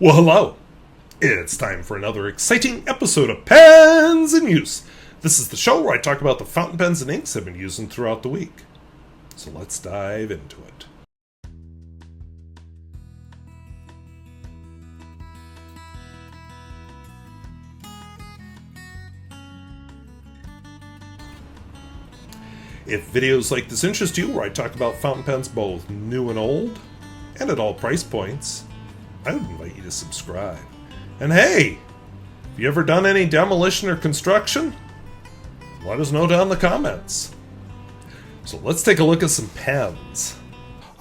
Well, hello. It's time for another exciting episode of Pens in Use. This is the show where I talk about the fountain pens and inks I've been using throughout the week. So let's dive into it. If videos like this interest you, where I talk about fountain pens both new and old, and at all price points, I would invite you to subscribe. And hey, have you ever done any demolition or construction? Let us know down in the comments. So let's take a look at some pens.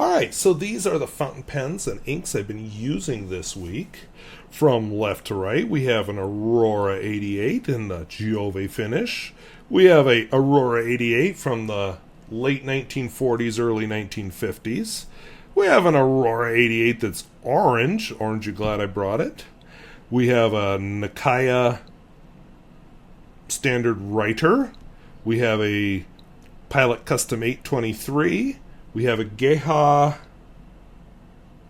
Alright, so these are the fountain pens and inks I've been using this week. From left to right, we have an Aurora 88 in the Giove finish. We have a Aurora 88 from the late 1940s, early 1950s. We have an Aurora 88 that's orange. Orange, you're glad I brought it. We have a Nakaya standard writer. We have a Pilot Custom 823. We have a Geha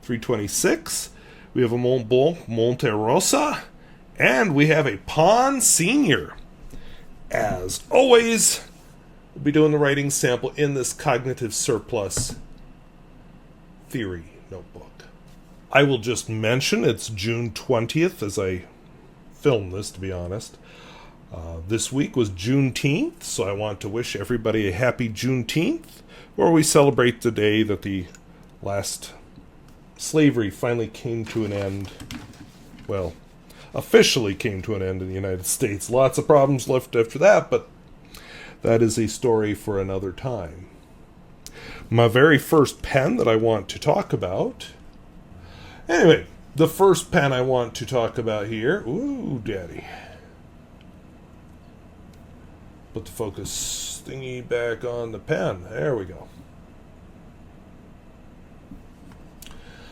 326. We have a Montblanc Monte Rosa. And we have a Pon Senior. As always, we'll be doing the writing sample in this cognitive surplus theory notebook. I will just mention it's June 20th as I film this, to be honest. This week was Juneteenth, so I want to wish everybody a happy Juneteenth, where we celebrate the day that the last slavery finally came to an end. Well, officially came to an end in the United States. Lots of problems left after that, but that is a story for another time. My very first pen that I want to talk about. Anyway, the first pen I want to talk about here. Ooh, daddy. Put the focus thingy back on the pen. There we go.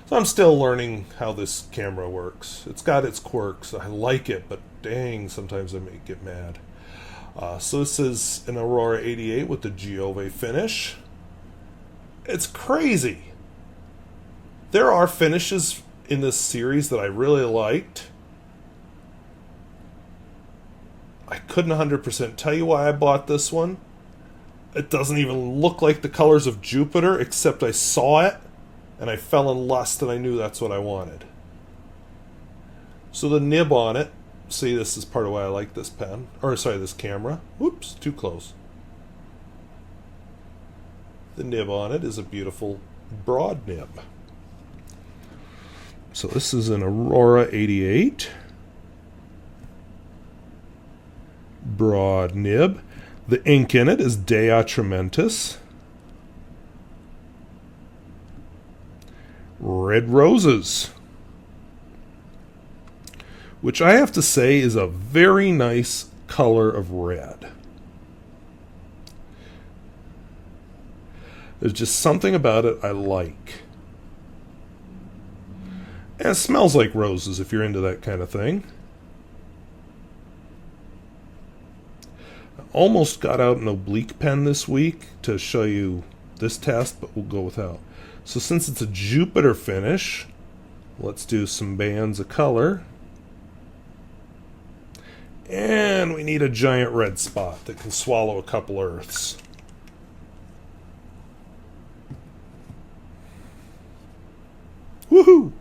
So I'm still learning how this camera works. It's got its quirks. I like it, but dang, sometimes I may get mad. So this is an Aurora 88 with the Giove finish. It's crazy. There are finishes in this series that I really liked. I couldn't 100% tell you why I bought this one. It doesn't even look like the colors of Jupiter, except I saw it and I fell in lust and I knew that's what I wanted. So the nib on it, see, this is part of why I like this pen, or sorry, this camera. Whoops, too close. The nib on it is a beautiful broad nib. So this is an Aurora 88. Broad nib. The ink in it is de Atramentis. Red Roses, which I have to say is a very nice color of red. There's just something about it I like. And it smells like roses if you're into that kind of thing. I almost got out an oblique pen this week to show you this test, but we'll go without. So since it's a Jupiter finish, let's do some bands of color. And we need a giant red spot that can swallow a couple earths. Woohoo!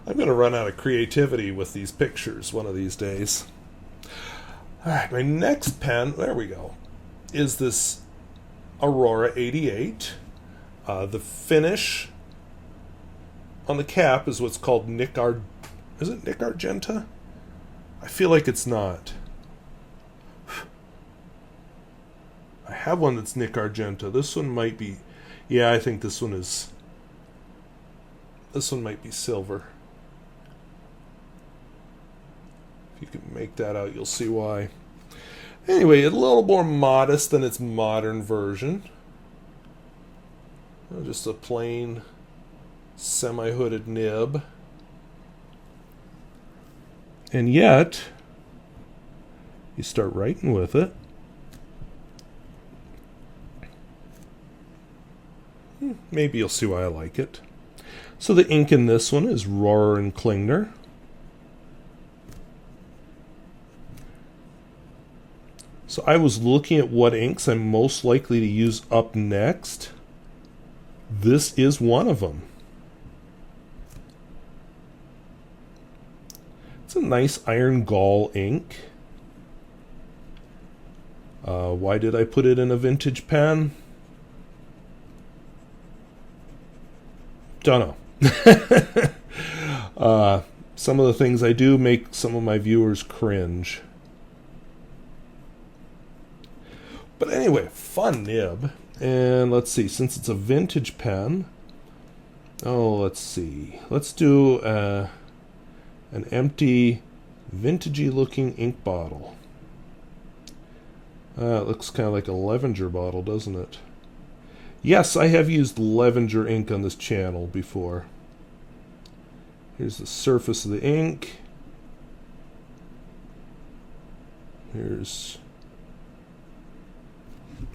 I'm going to run out of creativity with these pictures one of these days. Alright, my next pen, there we go, is this Aurora 88. The finish on the cap is what's called Is it Nick Argenta? I feel like it's not. I have one that's Nick Argenta. This one might be... Yeah, I think this one is... This one might be silver. If you can make that out, you'll see why. Anyway, a little more modest than its modern version. Just a plain semi-hooded nib. And yet, you start writing with it. Maybe you'll see why I like it. So the ink in this one is Rohrer and Klingner. So I was looking at what inks I'm most likely to use up next. This is one of them. It's a nice iron gall ink. Why did I put it in a vintage pen? Don't know. Some of the things I do make some of my viewers cringe. But anyway, fun nib. And let's see, since it's a vintage pen, let's see. Let's do an empty, vintagey looking ink bottle. It looks kind of like a Levenger bottle, doesn't it? Yes, I have used Levenger ink on this channel before. Here's the surface of the ink.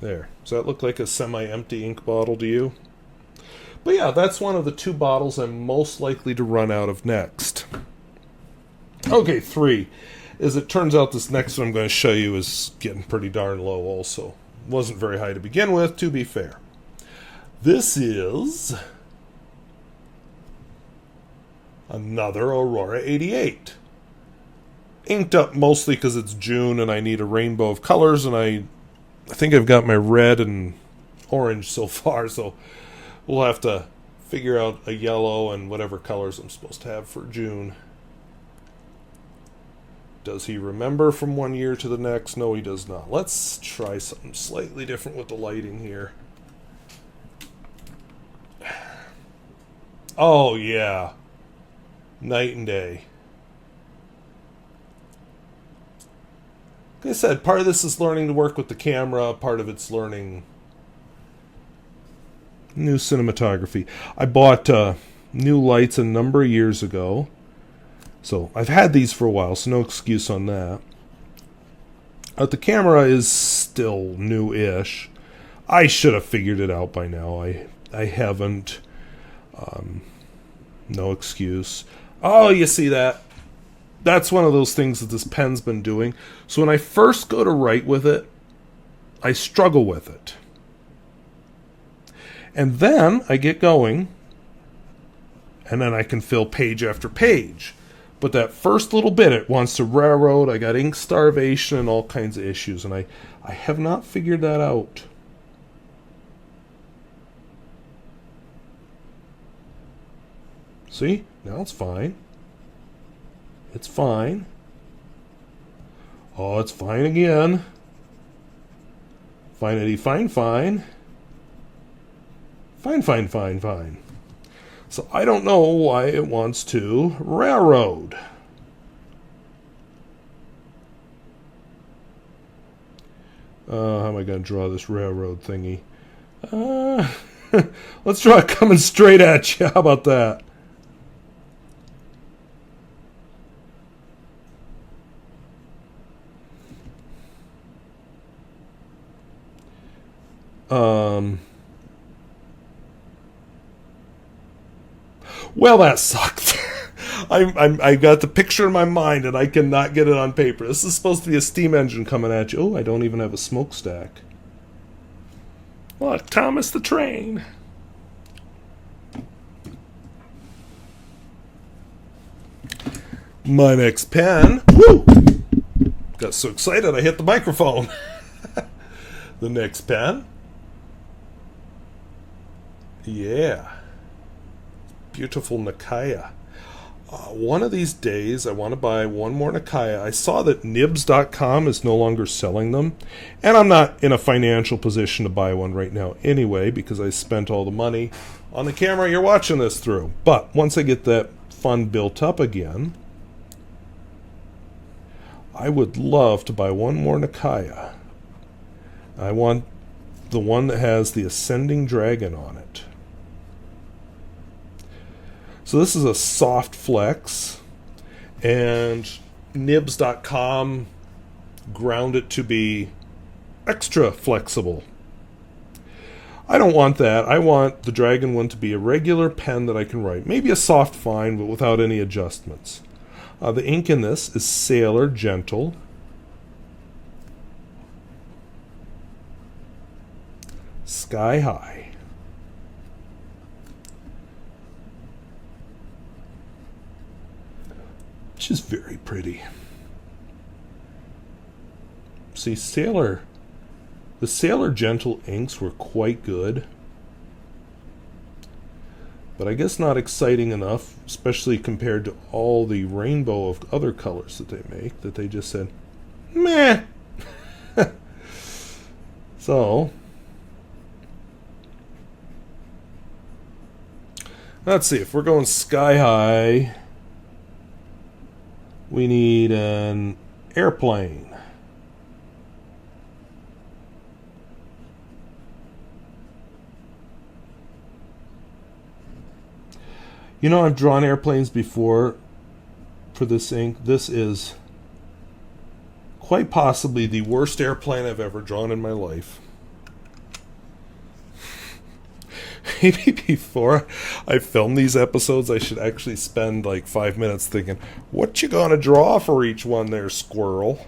There. Does that look like a semi-empty ink bottle to you? But yeah, that's one of the 2 bottles I'm most likely to run out of next. Okay, 3. As it turns out, this next one I'm going to show you is getting pretty darn low also. Wasn't very high to begin with, to be fair. This is another Aurora 88. Inked up mostly because it's June and I need a rainbow of colors, and I think I've got my red and orange so far, so we'll have to figure out a yellow and whatever colors I'm supposed to have for June. Does he remember from one year to the next? No, he does not. Let's try something slightly different with the lighting here. Oh, yeah. Night and day. Like I said, part of this is learning to work with the camera, part of it's learning new cinematography. I bought new lights a number of years ago, so I've had these for a while, so no excuse on that. But the camera is still new-ish. I should have figured it out by now. I haven't. No excuse. Oh, you see that? That's one of those things that this pen's been doing. So when I first go to write with it, I struggle with it. And then I get going, and then I can fill page after page. But that first little bit, it wants to railroad. I got ink starvation and all kinds of issues, and I have not figured that out. See? Now it's fine. It's fine. Oh, it's fine again. Finety, fine, fine. Fine, fine, fine, fine. So I don't know why it wants to railroad. How am I going to draw this railroad thingy? Let's draw it coming straight at you. How about that? Well, that sucked. I got the picture in my mind and I cannot get it on paper. This is supposed to be a steam engine coming at you. Oh, I don't even have a smokestack. Look, Thomas the Train. My next pen. Woo! Got so excited I hit the microphone. The next pen. Yeah. Beautiful Nakaya. One of these days, I want to buy one more Nakaya. I saw that nibs.com is no longer selling them, and I'm not in a financial position to buy one right now anyway, because I spent all the money on the camera you're watching this through. But once I get that fund built up again, I would love to buy one more Nakaya. I want the one that has the Ascending Dragon on it. So this is a soft flex, and nibs.com ground it to be extra flexible. I don't want that. I want the Dragon one to be a regular pen that I can write. Maybe a soft fine, but without any adjustments. The ink in this is Sailor Jentle. Sky High. Which is very pretty. See, the Sailor Jentle inks were quite good. But I guess not exciting enough, especially compared to all the rainbow of other colors that they make, that they just said, meh. So, let's see, if we're going Sky High, we need an airplane. You know, I've drawn airplanes before for this ink. This is quite possibly the worst airplane I've ever drawn in my life. Maybe before I film these episodes, I should actually spend like 5 minutes thinking, what you gonna draw for each one there, squirrel?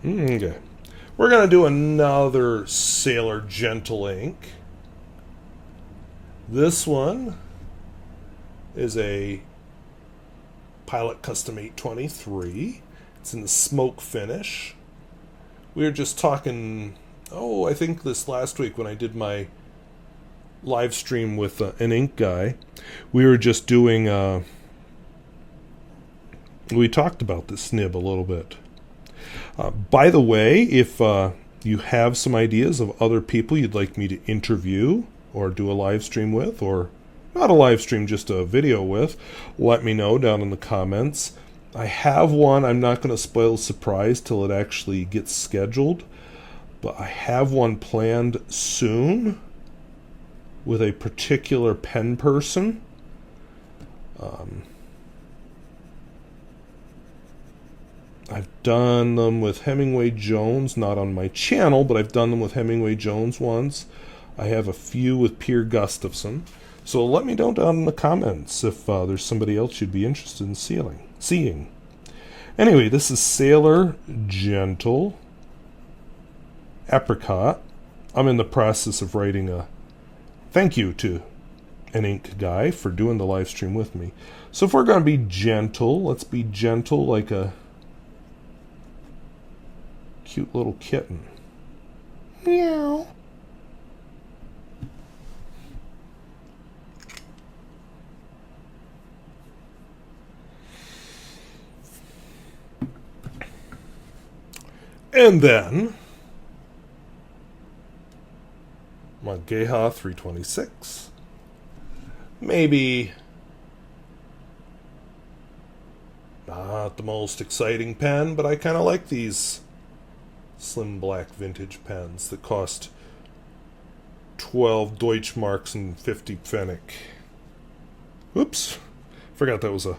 Okay. We're gonna do another Sailor Jentle ink. This one is a Pilot Custom 823. It's in the smoke finish. We were just talking, I think this last week when I did my live stream with an ink guy. We were just doing, we talked about this nib a little bit. By the way, if you have some ideas of other people you'd like me to interview or do a live stream with, or not a live stream, just a video with, let me know down in the comments. I have one. I'm not going to spoil the surprise till it actually gets scheduled, but I have one planned soon with a particular pen person. I've done them with Hemingway Jones, not on my channel, but I've done them with Hemingway Jones once. I have a few with Pierre Gustafson. So let me know down in the comments if there's somebody else you'd be interested in seeing. Anyway, this is Sailor Jentle Apricot. I'm in the process of writing a thank you to an ink guy for doing the live stream with me. So if we're going to be gentle, let's be gentle like a cute little kitten. Meow. And then my Geha 326. Maybe not the most exciting pen, but I kind of like these slim black vintage pens that cost 12 Deutschmarks and 50 Pfennig. Oops, forgot that was a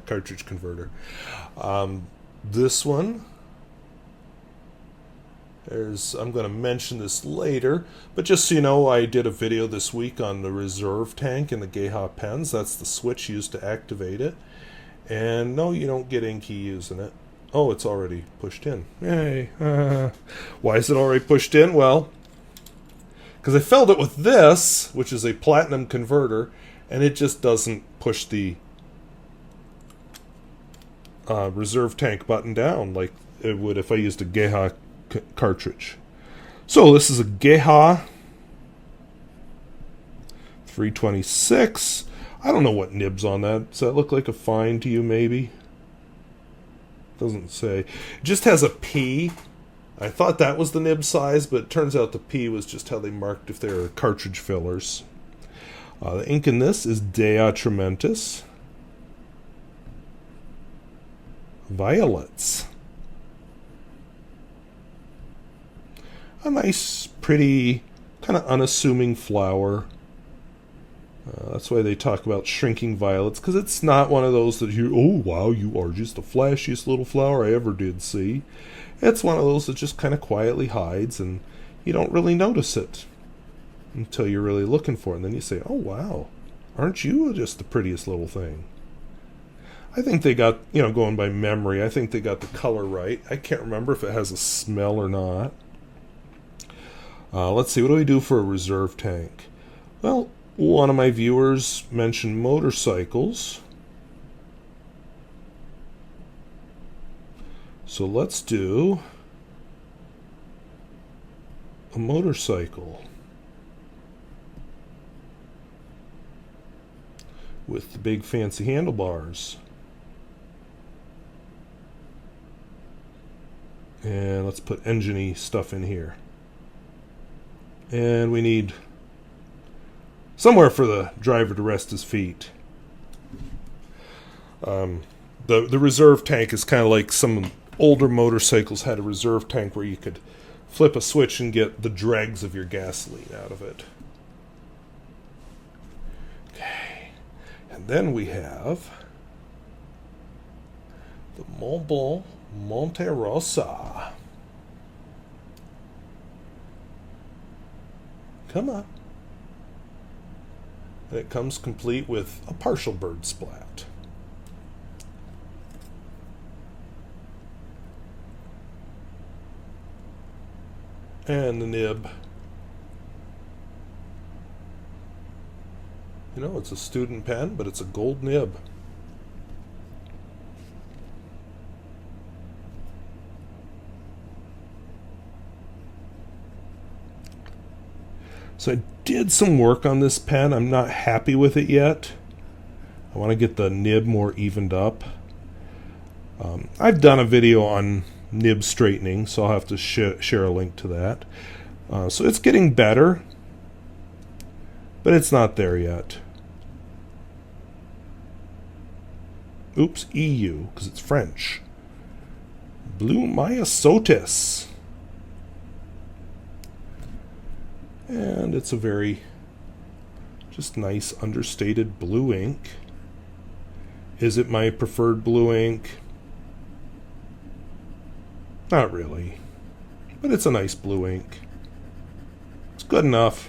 cartridge converter. This one, I'm going to mention this later, but just so you know, I did a video this week on the reserve tank in the Geha pens. That's the switch used to activate it. And no, you don't get inky using it. Oh, it's already pushed in. Yay. Why is it already pushed in? Well, because I filled it with this, which is a platinum converter, and it just doesn't push the reserve tank button down like it would if I used a Geha cartridge. So this is a Geha 326. I don't know what nib's on that. Does that look like a fine to you, maybe? Doesn't say. It just has a P. I thought that was the nib size, but it turns out the P was just how they marked if they were cartridge fillers. The ink in this is Atramentis. Violets. A nice, pretty, kind of unassuming flower. That's why they talk about shrinking violets, because it's not one of those that you, oh wow, you are just the flashiest little flower I ever did see. It's one of those that just kind of quietly hides, and you don't really notice it until you're really looking for it. And then you say, oh, wow, aren't you just the prettiest little thing? I think they got, going by memory, I think they got the color right. I can't remember if it has a smell or not. Let's see, what do we do for a reserve tank? Well, one of my viewers mentioned motorcycles. So let's do a motorcycle with the big fancy handlebars. And let's put engine-y stuff in here. And we need somewhere for the driver to rest his feet. The reserve tank is kind of like some older motorcycles had a reserve tank where you could flip a switch and get the dregs of your gasoline out of it. Okay. And then we have the Montblanc Monte Rosa. Come on. And it comes complete with a partial bird splat. And the nib. It's a student pen, but it's a gold nib. So I did some work on this pen. I'm not happy with it yet. I want to get the nib more evened up. I've done a video on nib straightening, so I'll have to share a link to that. So it's getting better, but it's not there yet. Oops, EU, because it's French. Bleu Myosotis. And it's a very just nice understated blue ink. Is it my preferred blue ink? Not really. But it's a nice blue ink. It's good enough.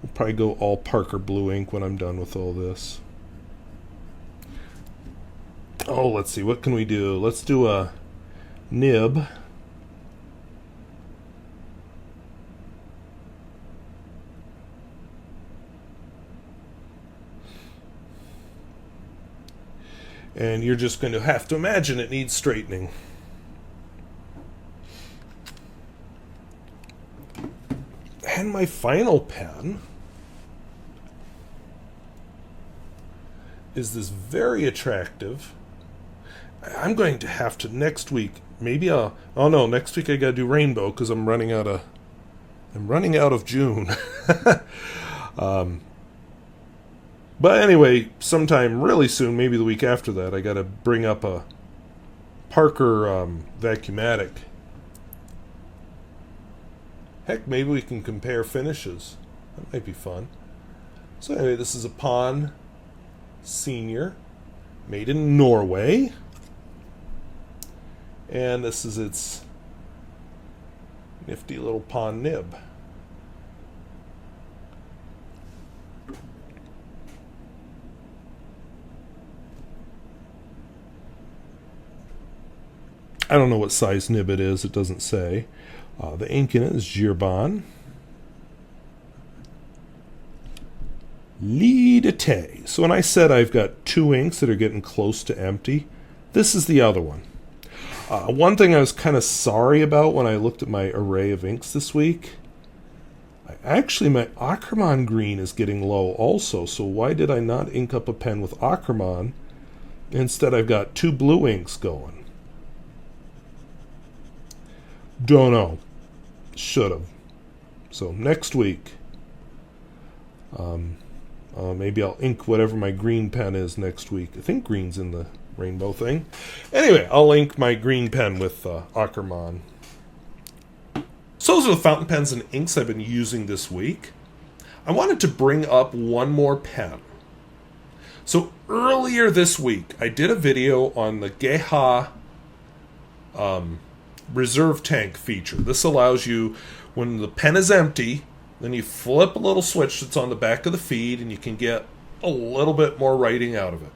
We'll probably go all Parker blue ink when I'm done with all this. Oh, let's see. What can we do? Let's do a nib. And you're just going to have to imagine it needs straightening. And my final pen is this very attractive. I'm going to have to next week. Maybe I'll. Oh no! Next week I got to do rainbow because I'm running out of June. But anyway, sometime really soon, maybe the week after that, I got to bring up a Parker Vacuumatic. Heck, maybe we can compare finishes. That might be fun. So anyway, this is a Pon Senior, made in Norway. And this is its nifty little Pon nib. I don't know what size nib it is. It doesn't say. The ink in it is Herbin. Lidete. So when I said I've got two inks that are getting close to empty, this is the other one. One thing I was kind of sorry about when I looked at my array of inks this week, actually my Ackerman green is getting low also, so why did I not ink up a pen with Ackerman? Instead I've got two blue inks going. Don't know. Should have. So next week, maybe I'll ink whatever my green pen is next week. I think green's in the rainbow thing. Anyway, I'll ink my green pen with Ackerman. So those are the fountain pens and inks I've been using this week. I wanted to bring up one more pen. So earlier this week, I did a video on the Geha reserve tank feature. This allows you, when the pen is empty, then you flip a little switch that's on the back of the feed and you can get a little bit more writing out of it.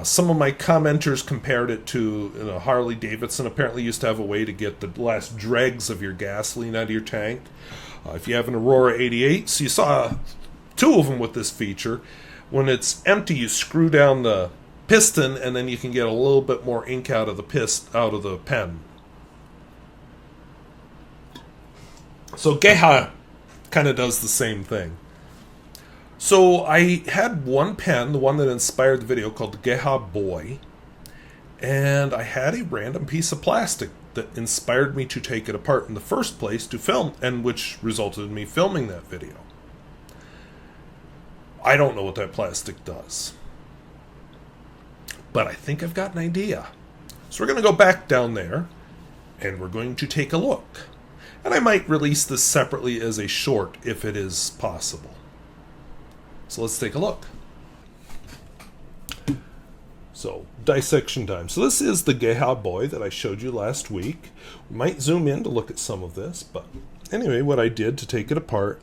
Some of my commenters compared it to Harley Davidson apparently used to have a way to get the last dregs of your gasoline out of your tank. If you have an Aurora 88, so you saw two of them with this feature. When it's empty, you screw down the piston and then you can get a little bit more ink out of the pen. So Geha kind of does the same thing. So I had one pen, the one that inspired the video, called the Geha Boy, and I had a random piece of plastic that inspired me to take it apart in the first place to film, and which resulted in me filming that video. I don't know what that plastic does, but I think I've got an idea. So we're going to go back down there, and we're going to take a look. And I might release this separately as a short if it is possible. So let's take a look. So, dissection time. So this is the Geha Boy that I showed you last week. We might zoom in to look at some of this, but anyway, what I did to take it apart,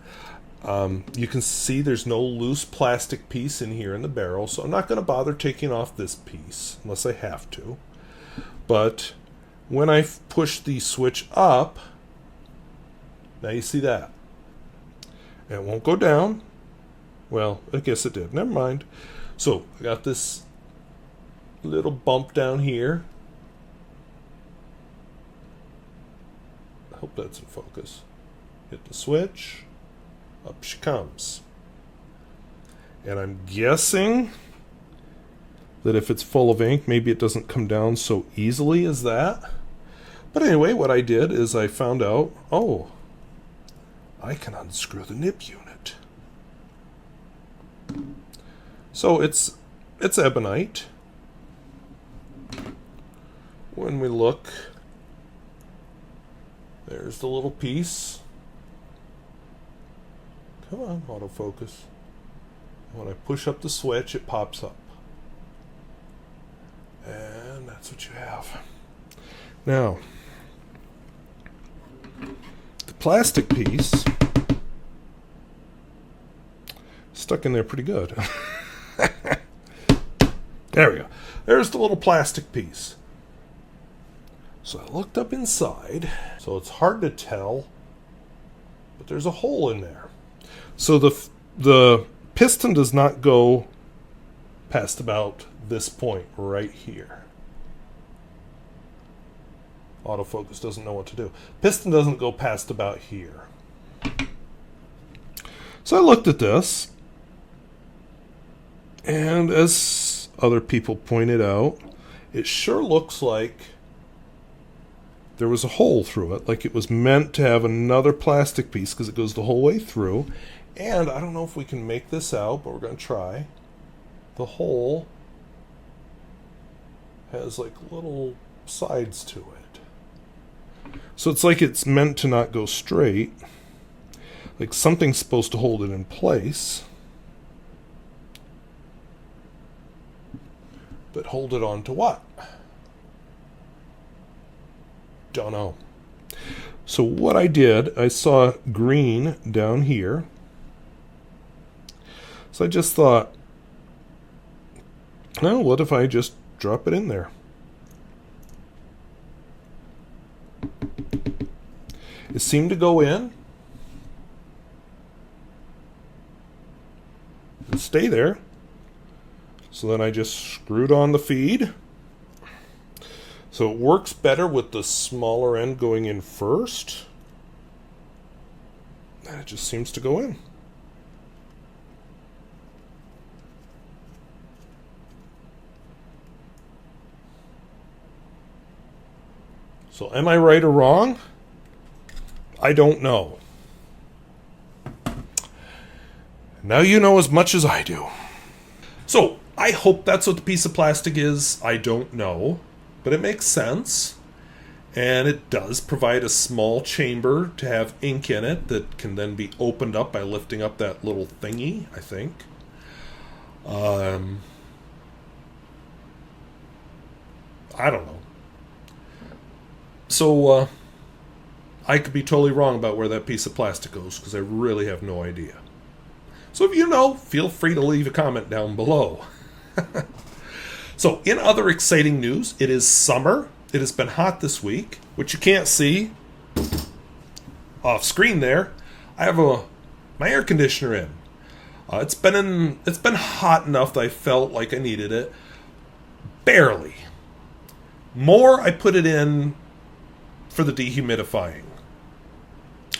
you can see there's no loose plastic piece in here in the barrel, so I'm not going to bother taking off this piece unless I have to. But when I push the switch up, now you see that. It won't go down. Well, I guess it did. Never mind. So, I got this little bump down here. I hope that's in focus. Hit the switch. Up she comes. And I'm guessing that if it's full of ink, maybe it doesn't come down so easily as that. But anyway, what I did is I found out, oh, I can unscrew the nib unit. So it's ebonite. When we look, there's the little piece. Come on, autofocus. When I push up the switch, it pops up. And that's what you have. Now, the plastic piece stuck in there pretty good. There we go. There's the little plastic piece. So I looked up inside. So it's hard to tell, but there's a hole in there. So the piston does not go past about this point right here. Autofocus doesn't know what to do. Piston doesn't go past about here. So I looked at this, and as other people pointed out, it sure looks like there was a hole through it, like it was meant to have another plastic piece because it goes the whole way through. And I don't know if we can make this out, but we're going to try. The hole has like little sides to it. So it's like it's meant to not go straight. Like something's supposed to hold it in place. But hold it on to what? Don't know. So what I did, I saw green down here. So I just thought, well, what if I just drop it in there? It seemed to go in and stay there. So then I just screwed on the feed. So it works better with the smaller end going in first. And it just seems to go in. So am I right or wrong? I don't know. Now you know as much as I do. So I hope that's what the piece of plastic is. I don't know. But it makes sense. And it does provide a small chamber to have ink in it that can then be opened up by lifting up that little thingy, I think. I don't know. So I could be totally wrong about where that piece of plastic goes, because I really have no idea. So if you know, feel free to leave a comment down below. So in other exciting news, it is summer. It has been hot this week, which you can't see off screen there. I have my air conditioner in. It's been hot enough that I felt like I needed it. Barely. More, I put it in for the dehumidifying,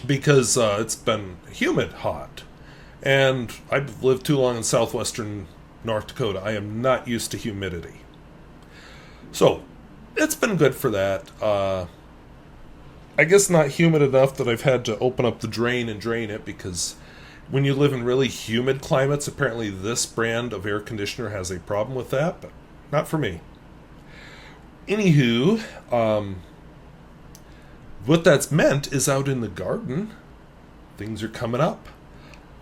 because it's been humid hot. And I've lived too long in southwestern North Dakota. I am not used to humidity. So, it's been good for that. I guess not humid enough that I've had to open up the drain and drain it, because when you live in really humid climates, apparently this brand of air conditioner has a problem with that, but not for me. Anywho, what that's meant is out in the garden, things are coming up.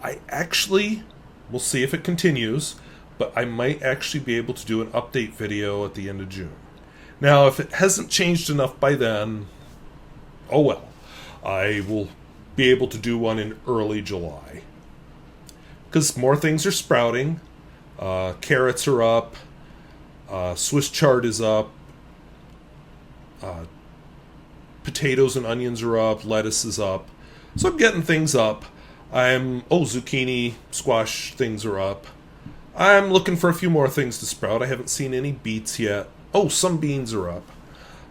I actually, we'll see if it continues, but I might actually be able to do an update video at the end of June. Now, if it hasn't changed enough by then, oh well. I will be able to do one in early July. Because more things are sprouting. Carrots are up. Swiss chard is up. Potatoes and onions are up. Lettuce is up. So I'm getting things up. Zucchini, squash things are up. I'm looking for a few more things to sprout. I haven't seen any beets yet. Oh, some beans are up.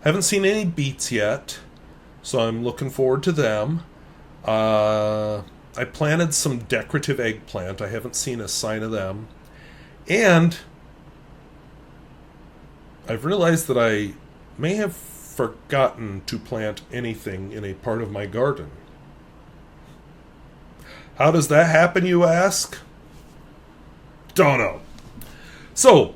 I haven't seen any beets yet, so I'm looking forward to them. I planted some decorative eggplant. I haven't seen a sign of them. And I've realized that I may have forgotten to plant anything in a part of my garden. How does that happen, you ask? Don't know. So,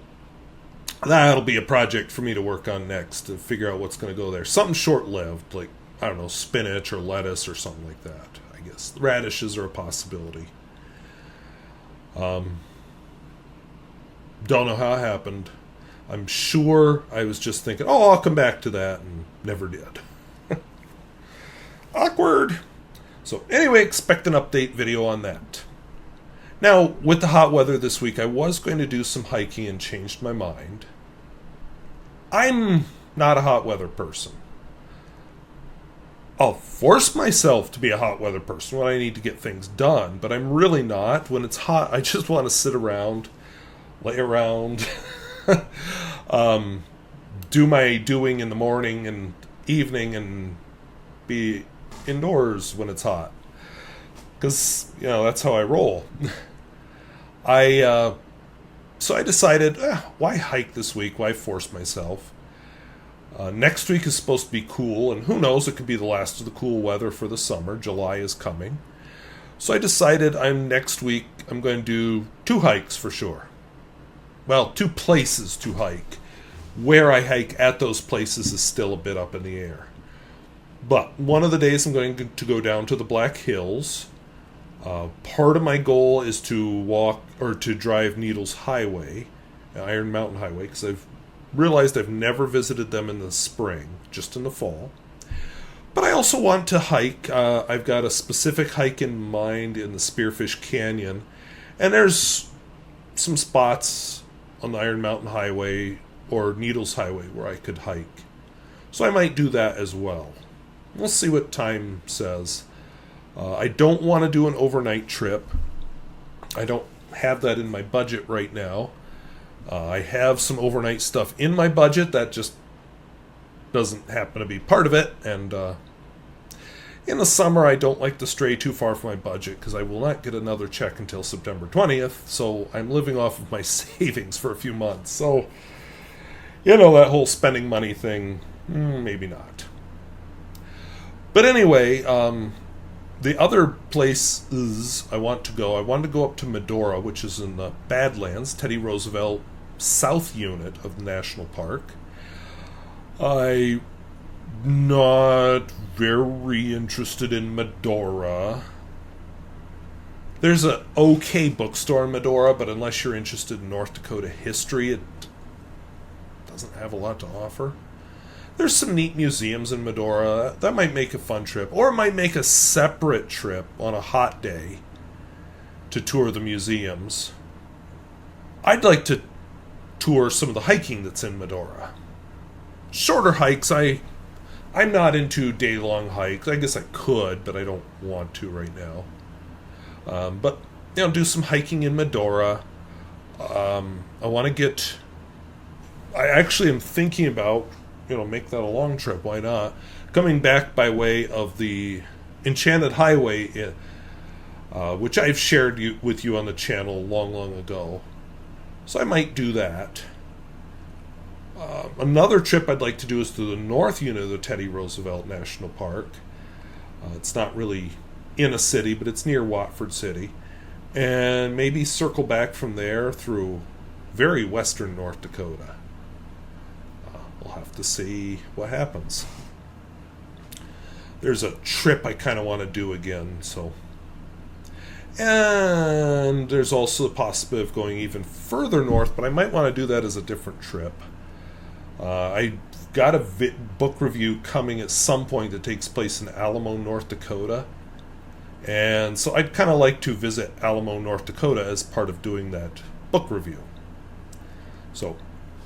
that'll be a project for me to work on next, to figure out what's going to go there. Something short-lived, like, I don't know, spinach or lettuce or something like that, I guess. Radishes are a possibility. Don't know how it happened. I'm sure I was just thinking, I'll come back to that, and never did. Awkward. So anyway, expect an update video on that. Now, with the hot weather this week, I was going to do some hiking and changed my mind. I'm not a hot weather person. I'll force myself to be a hot weather person when I need to get things done, but I'm really not. When it's hot, I just want to sit around, lay around, do my doing in the morning and evening, and be indoors when it's hot. Because, that's how I roll. So I decided, why hike this week? Why force myself? Next week is supposed to be cool, and who knows, it could be the last of the cool weather for the summer. July is coming. So I decided next week I'm going to do 2 hikes for sure. Well, 2 places to hike. Where I hike at those places is still a bit up in the air. But one of the days I'm going to go down to the Black Hills. Part of my goal is to walk or to drive Needles Highway, Iron Mountain Highway, because I've realized I've never visited them in the spring, just in the fall. But I also want to hike. I've got a specific hike in mind in the Spearfish Canyon, and there's some spots on the Iron Mountain Highway or Needles Highway where I could hike. So I might do that as well. We'll see what time says. I don't want to do an overnight trip. I don't have that in my budget right now. I have some overnight stuff in my budget that just doesn't happen to be part of it. And in the summer, I don't like to stray too far from my budget because I will not get another check until September 20th. So I'm living off of my savings for a few months. So, that whole spending money thing, maybe not. But anyway, the other places I want to go up to Medora, which is in the Badlands, Teddy Roosevelt South Unit of the National Park. I'm not very interested in Medora. There's an okay bookstore in Medora, but unless you're interested in North Dakota history, it doesn't have a lot to offer. There's some neat museums in Medora. That might make a fun trip. Or it might make a separate trip on a hot day to tour the museums. I'd like to tour some of the hiking that's in Medora. Shorter hikes, I'm not into day-long hikes. I guess I could, but I don't want to right now. But, do some hiking in Medora. I want to get... I actually am thinking about, make that a long trip. Why not? Coming back by way of the Enchanted Highway, which I've shared with you on the channel long, long ago. So I might do that. Another trip I'd like to do is to the north unit of the Teddy Roosevelt National Park. It's not really in a city, but it's near Watford City. And maybe circle back from there through very western North Dakota. We'll have to see what happens. There's a trip I kind of want to do again, so... And there's also the possibility of going even further north, but I might want to do that as a different trip. I got a book review coming at some point that takes place in Alamo, North Dakota. And so I'd kind of like to visit Alamo, North Dakota as part of doing that book review. So,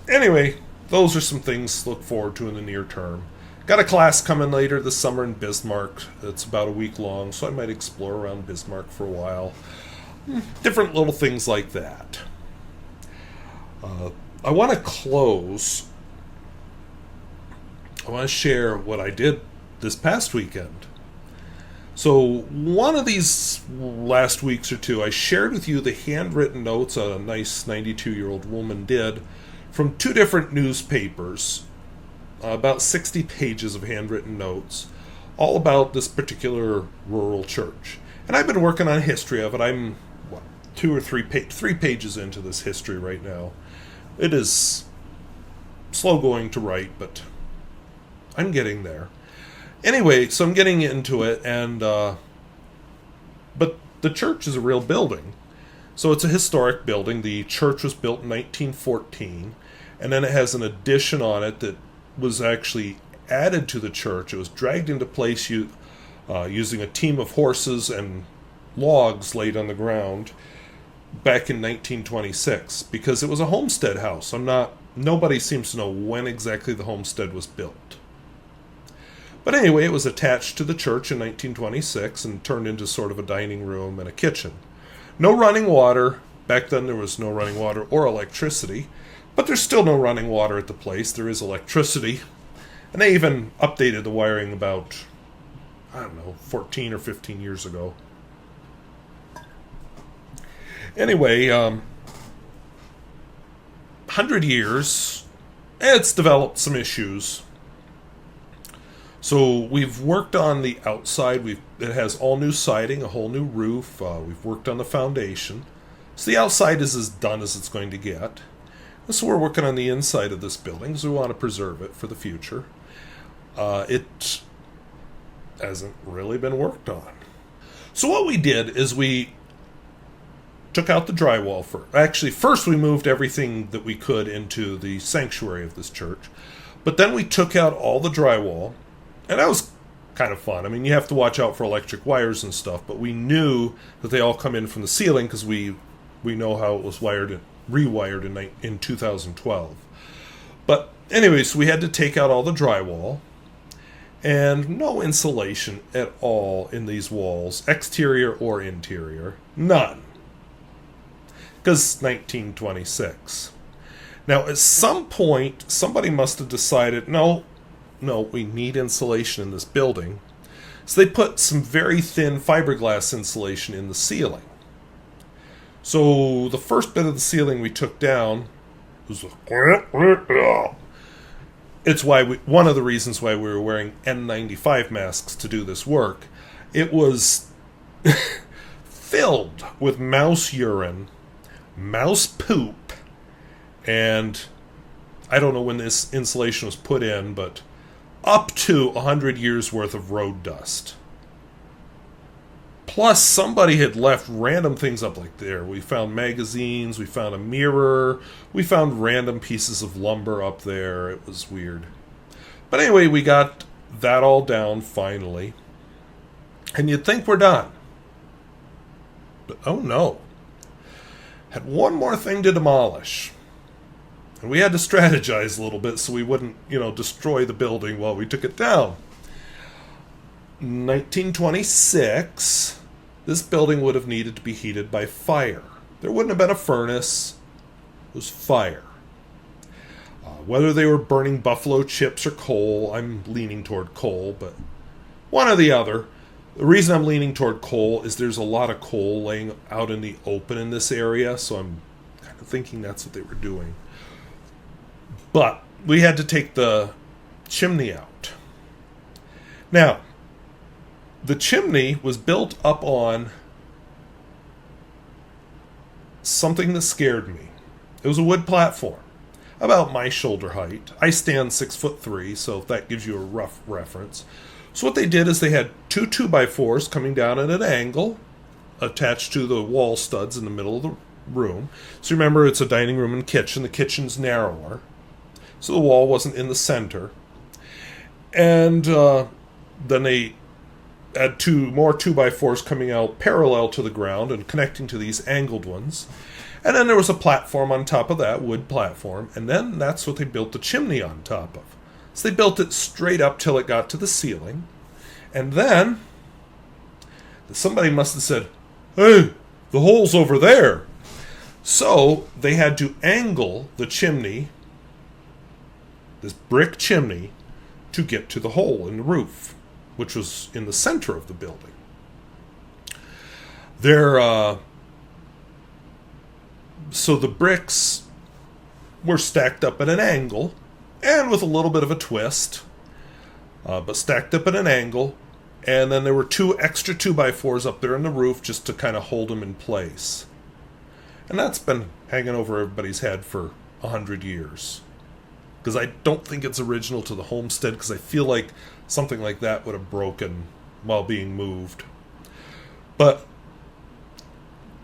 anyway, those are some things to look forward to in the near term. Got a class coming later this summer in Bismarck. It's about a week long, so I might explore around Bismarck for a while. Different little things like that. I want to close. I want to share what I did this past weekend. So one of these last weeks or two, I shared with you the handwritten notes a nice 92-year-old woman did from two different newspapers. About 60 pages of handwritten notes, all about this particular rural church. And I've been working on history of it. I'm, 3 pages into this history right now. It is slow going to write, but I'm getting there. Anyway, so I'm getting into it, and but the church is a real building. So it's a historic building. The church was built in 1914, and then it has an addition on it that was actually added to the church. It was dragged into place using a team of horses and logs laid on the ground back in 1926, because it was a homestead house. Nobody seems to know when exactly the homestead was built. But anyway, it was attached to the church in 1926 and turned into sort of a dining room and a kitchen. No running water. Back then there was no running water or electricity. But there's still no running water at the place. There is electricity. And they even updated the wiring about, 14 or 15 years ago. Anyway, 100 years, it's developed some issues. So we've worked on the outside. It has all new siding, a whole new roof. We've worked on the foundation. So the outside is as done as it's going to get. So we're working on the inside of this building because we want to preserve it for the future. It hasn't really been worked on. So what we did is we took out the drywall. First we moved everything that we could into the sanctuary of this church. But then we took out all the drywall. And that was kind of fun. I mean, you have to watch out for electric wires and stuff. But we knew that they all come in from the ceiling because we know how it was rewired in 2012. But anyways, we had to take out all the drywall and no insulation at all in these walls, exterior or interior. None. Because 1926. Now, at some point, somebody must have decided, no, we need insulation in this building. So they put some very thin fiberglass insulation in the ceiling. So the first bit of the ceiling we took down was one of the reasons why we were wearing N95 masks to do this work. It was filled with mouse urine, mouse poop, and I don't know when this insulation was put in, but up to 100 years worth of road dust. Plus, somebody had left random things up like there. We found magazines, we found a mirror, we found random pieces of lumber up there. It was weird. But anyway, we got that all down finally. And you'd think we're done. But oh no. Had one more thing to demolish. And we had to strategize a little bit so we wouldn't, destroy the building while we took it down. 1926, this building would have needed to be heated by fire. There wouldn't have been a furnace. It was fire. Whether they were burning buffalo chips or coal, I'm leaning toward coal, but one or the other. The reason I'm leaning toward coal is there's a lot of coal laying out in the open in this area, so I'm kind of thinking that's what they were doing. But we had to take the chimney out. Now, the chimney was built up on something that scared me. It was a wood platform, about my shoulder height. I stand 6'3", so that gives you a rough reference. So what they did is they had two 2x4s coming down at an angle, attached to the wall studs in the middle of the room. So remember, it's a dining room and kitchen. The kitchen's narrower, so the wall wasn't in the center. And then they had two more 2x4s coming out parallel to the ground and connecting to these angled ones. And then there was a platform on top of that, wood platform, and then that's what they built the chimney on top of. So they built it straight up till it got to the ceiling. And then somebody must have said, "Hey, the hole's over there." So they had to angle the chimney, this brick chimney, to get to the hole in the roof, which was in the center of the building. So the bricks were stacked up at an angle, and with a little bit of a twist, but stacked up at an angle, and then there were two extra 2x4s up there on the roof just to kind of hold them in place. And that's been hanging over everybody's head for 100 years. Because I don't think it's original to the homestead, because I feel like something like that would have broken while being moved. But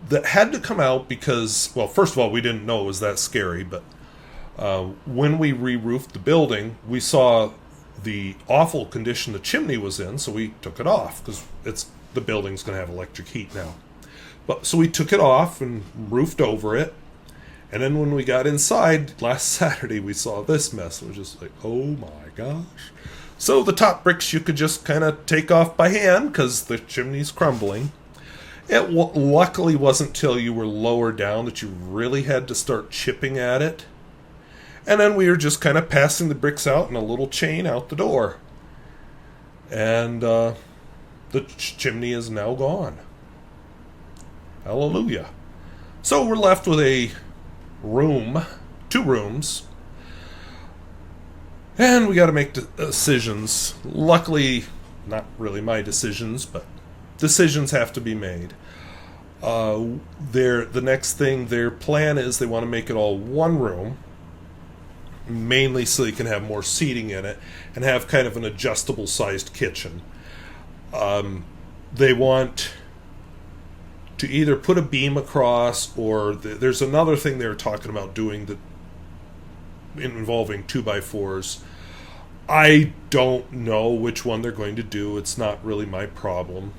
that had to come out because, well, first of all, we didn't know it was that scary, but when we re-roofed the building, we saw the awful condition the chimney was in, so we took it off, because the building's going to have electric heat now. So we took it off and roofed over it, and then when we got inside last Saturday, we saw this mess. It was just like, oh my gosh. So the top bricks you could just kind of take off by hand, because the chimney's crumbling. It luckily wasn't till you were lower down that you really had to start chipping at it. And then we were just kind of passing the bricks out in a little chain out the door. And the chimney is now gone. Hallelujah. So we're left with two rooms. And we got to make decisions. Luckily, not really my decisions, but decisions have to be made. The next thing, their plan is they want to make it all one room, mainly so you can have more seating in it and have kind of an adjustable sized kitchen. They want to either put a beam across, or there's another thing they were talking about doing that involving 2x4s. I don't know which one they're going to do. It's not really my problem.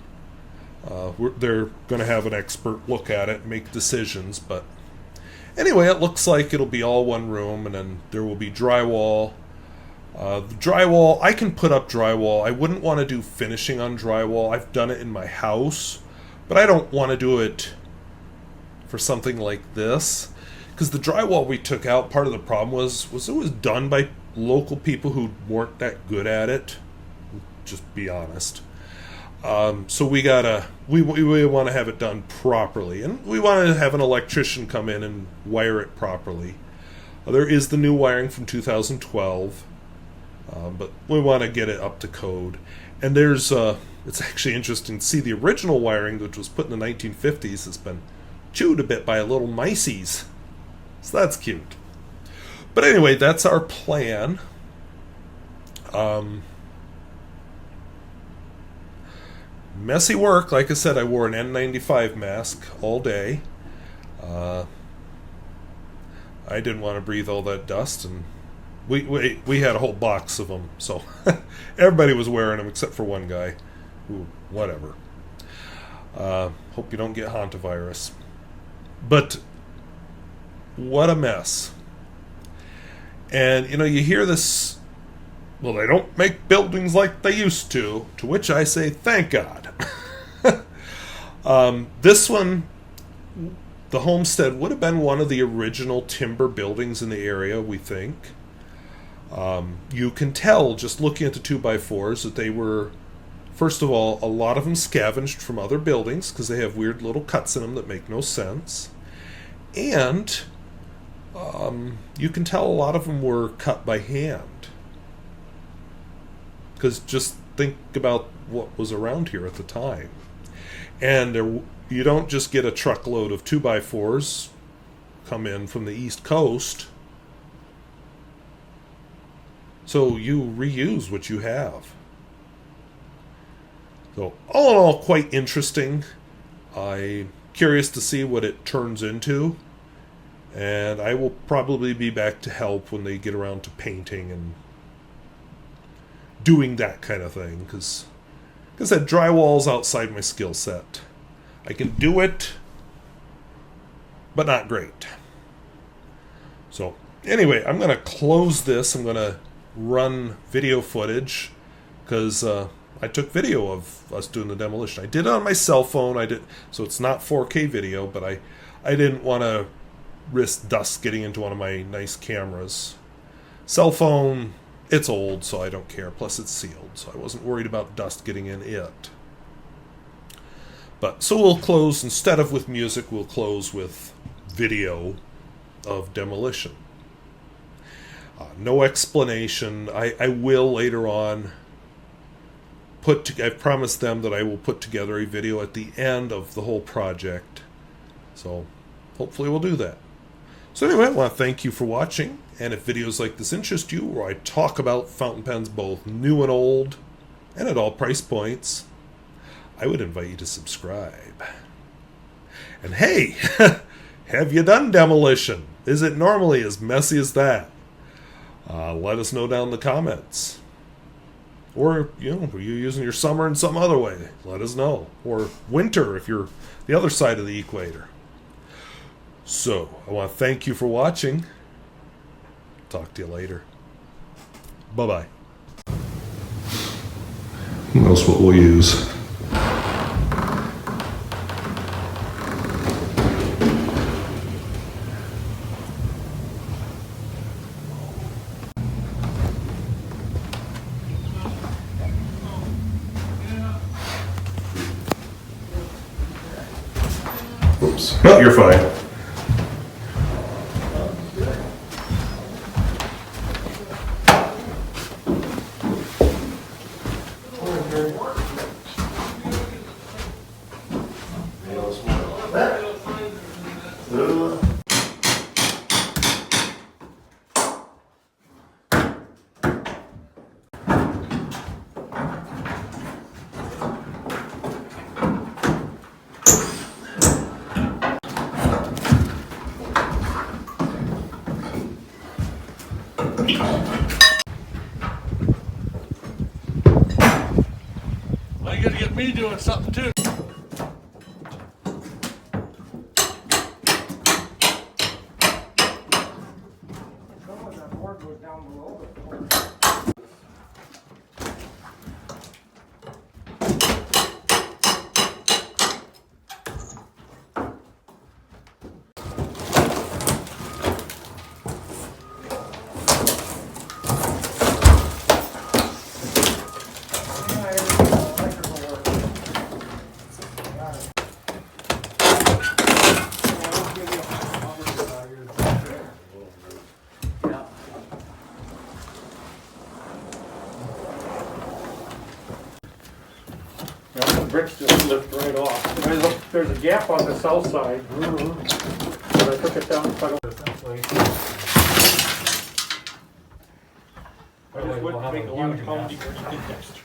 They're going to have an expert look at it and make decisions, but anyway, it looks like it'll be all one room, and then there will be drywall. The drywall, I can put up drywall. I wouldn't want to do finishing on drywall. I've done it in my house, but I don't want to do it for something like this, because the drywall we took out, part of the problem was it was done by local people who weren't that good at it. Just be honest. So we want to have it done properly, and we want to have an electrician come in and wire it properly. There is the new wiring from 2012, but we want to get it up to code. And there's it's actually interesting to see the original wiring, which was put in the 1950s, has been chewed a bit by a little miceys. So that's cute. But anyway, that's our plan. Messy work. Like I said, I wore an N95 mask all day. I didn't want to breathe all that dust, and we had a whole box of them, so everybody was wearing them except for one guy. Who, whatever. Hope you don't get hantavirus. But what a mess. And, you know, you hear this, well, they don't make buildings like they used to which I say, thank God. This one, the homestead, would have been one of the original timber buildings in the area, we think. You can tell, just looking at the 2x4s, that they were, first of all, a lot of them scavenged from other buildings, because they have weird little cuts in them that make no sense. And you can tell a lot of them were cut by hand. Because just think about what was around here at the time. And you don't just get a truckload of 2x4s come in from the East Coast. So you reuse what you have. So all in all, quite interesting. I'm curious to see what it turns into. And I will probably be back to help when they get around to painting and doing that kind of thing. Because that drywall's outside my skill set. I can do it, but not great. So anyway, I'm going to close this. I'm going to run video footage because I took video of us doing the demolition. I did it on my cell phone. So it's not 4K video, but I didn't want to risk dust getting into one of my nice cameras. Cell phone, it's old, so I don't care. Plus it's sealed, so I wasn't worried about dust getting in it. But so we'll close, instead of with music, we'll close with video of demolition. No explanation. I will later on I've promised them that I will put together a video at the end of the whole project. So hopefully we'll do that. So anyway, I want to thank you for watching. And if videos like this interest you, where I talk about fountain pens both new and old, and at all price points, I would invite you to subscribe. And hey, have you done demolition? Is it normally as messy as that? Let us know down in the comments. Or, are you using your summer in some other way? Let us know. Or winter if you're the other side of the equator. So, I want to thank you for watching. Talk to you later. Bye-bye. Who knows what we'll use? Oops. No, you're fine. Well, you gotta get me doing something too. Bricks just lift right off. There's a gap on the south side. But I took it down and put it that way. I just wouldn't make a lot of comedy when you did next.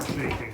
Shaking.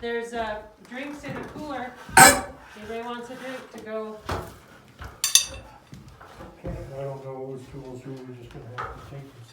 There's drinks in a cooler. Anybody wants a drink to go? Okay, I don't know whose tools, we're just gonna have to take them.